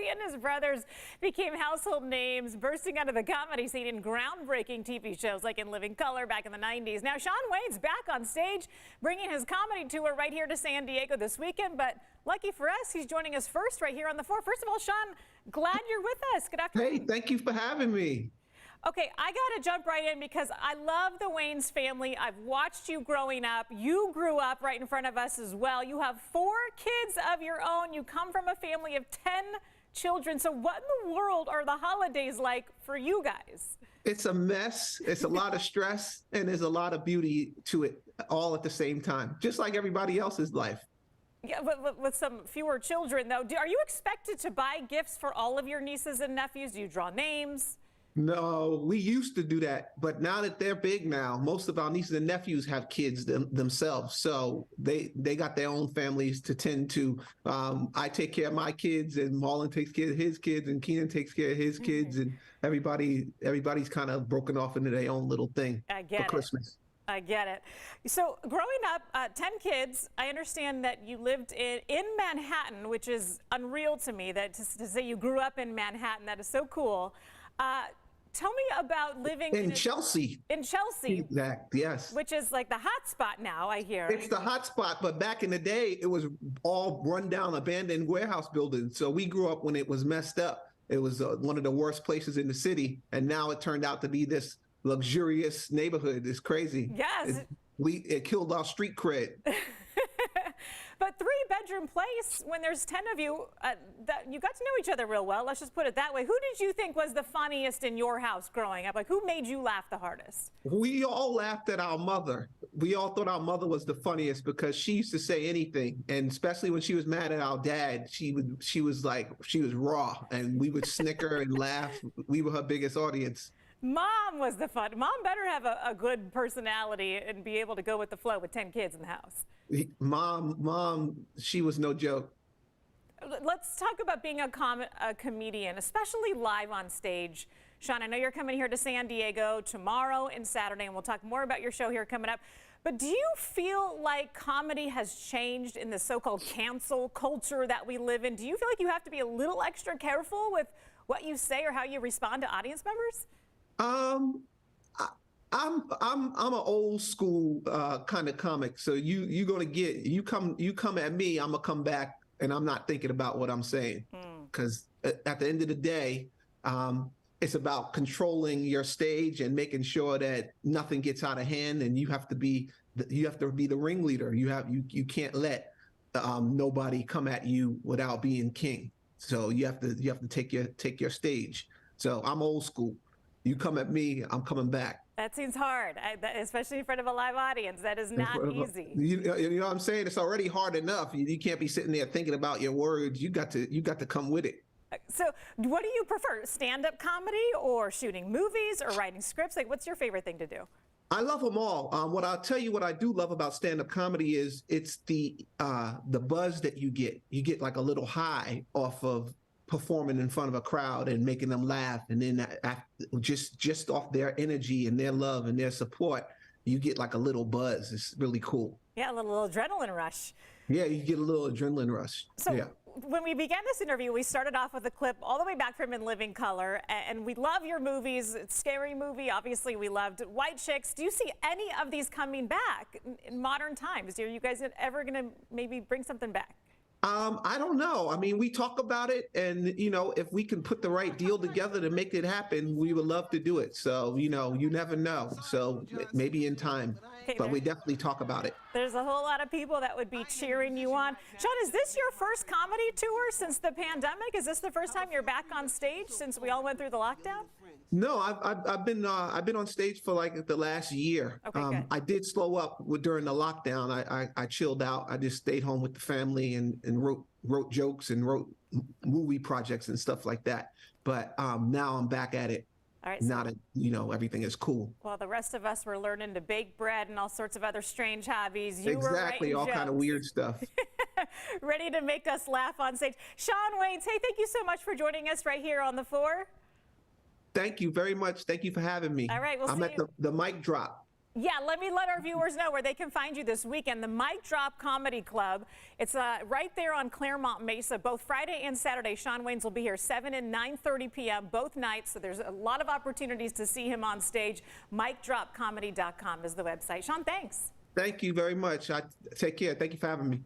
He and his brothers became household names, bursting onto the comedy scene in groundbreaking TV shows like In Living Color back in the 90s. Now, Shawn Wayans back on stage, bringing his comedy tour right here to San Diego this weekend. But lucky for us, he's joining us first right here on the floor. First of all, Shawn, glad you're with us. Good afternoon. Hey, thank you for having me. Okay, I got to jump right in because I love the Wayans family. I've watched you growing up. You grew up right in front of us as well. You have 4 kids of your own. You come from a family of 10 children. So what in the world are the holidays like for you guys? It's a mess. It's a lot of stress, and there's a lot of beauty to it all at the same time, just like everybody else's life. Yeah, but with some fewer children, though, are you expected to buy gifts for all of your nieces and nephews? Do you draw names? No, we used to do that, but now that they're big now, most of our nieces and nephews have kids themselves. So they got their own families to tend to. I take care of my kids, and Marlon takes care of his kids, and Keenan takes care of his kids, and everybody's kind of broken off into their own little thing for Christmas. I get it. So growing up, 10 kids, I understand that you lived in Manhattan, which is unreal to me, that to say you grew up in Manhattan. That is so cool. Tell me about living in Chelsea. In Chelsea. Exactly, yes. Which is like the hot spot now, I hear. It's the hot spot, but back in the day, it was all run down, abandoned warehouse buildings. So we grew up when it was messed up. It was one of the worst places in the city, and now it turned out to be this luxurious neighborhood. It's crazy. Yes. It killed our street cred. But 3-bedroom place, when there's 10 of you, you got to know each other real well. Let's just put it that way. Who did you think was the funniest in your house growing up? Like, who made you laugh the hardest? We all laughed at our mother. We all thought our mother was the funniest because she used to say anything, and especially when she was mad at our dad, she was raw, and we would snicker and laugh. We were her biggest audience. Mom was the fun. Mom better have a good personality and be able to go with the flow with 10 kids in the house. Mom, she was no joke. Let's talk about being a comedian, especially live on stage. Shawn, I know you're coming here to San Diego tomorrow and Saturday, and we'll talk more about your show here coming up. But do you feel like comedy has changed in the so-called cancel culture that we live in? Do you feel like you have to be a little extra careful with what you say or how you respond to audience members? I'm an old school kind of comic. So you come at me, I'm gonna come back, and I'm not thinking about what I'm saying, because at the end of the day, it's about controlling your stage and making sure that nothing gets out of hand, and you have to be the ringleader. You can't let nobody come at you without being king. So you have to take your stage. So I'm old school. You come at me, I'm coming back. That seems hard, especially in front of a live audience. That is not easy. You know what I'm saying? It's already hard enough. You can't be sitting there thinking about your words. You got to come with it. So what do you prefer, stand-up comedy or shooting movies or writing scripts? Like, what's your favorite thing to do? I love them all. I'll tell you what I do love about stand-up comedy is it's the buzz that you get. You get like a little high off of performing in front of a crowd and making them laugh, and then just off their energy and their love and their support, you get like a little buzz. It's really cool. Yeah, a little adrenaline rush. Yeah, you get a little adrenaline rush. So yeah. When we began this interview, we started off with a clip all the way back from In Living Color, and we love your movies. It's a scary movie. Obviously, we loved White Chicks. Do you see any of these coming back in modern times? Are you guys ever going to maybe bring something back? I don't know. I mean, we talk about it, and if we can put the right deal together to make it happen, we would love to do it. So, you never know. So maybe in time, but we definitely talk about it. There's a whole lot of people that would be cheering you on. Shawn, is this your first comedy tour since the pandemic? Is this the first time you're back on stage since we all went through the lockdown? No, I've been on stage for like the last year. Okay, I did slow up during the lockdown. I chilled out. I just stayed home with the family and wrote jokes and wrote movie projects and stuff like that. But now I'm back at it. All right, now that everything is cool. Well, the rest of us were learning to bake bread and all sorts of other strange hobbies. You exactly, were all jokes. kind of weird stuff. Ready to make us laugh on stage. Shawn Wayans, hey, thank you so much for joining us right here on the floor. Thank you very much. Thank you for having me. All right, I'm at the mic drop. Yeah, let our viewers know where they can find you this weekend. The Mic Drop Comedy Club. It's right there on Claremont Mesa, both Friday and Saturday. Shawn Wayans will be here 7 and 9:30 p.m. both nights. So there's a lot of opportunities to see him on stage. MicDropComedy.com is the website. Shawn, thanks. Thank you very much. Take care. Thank you for having me.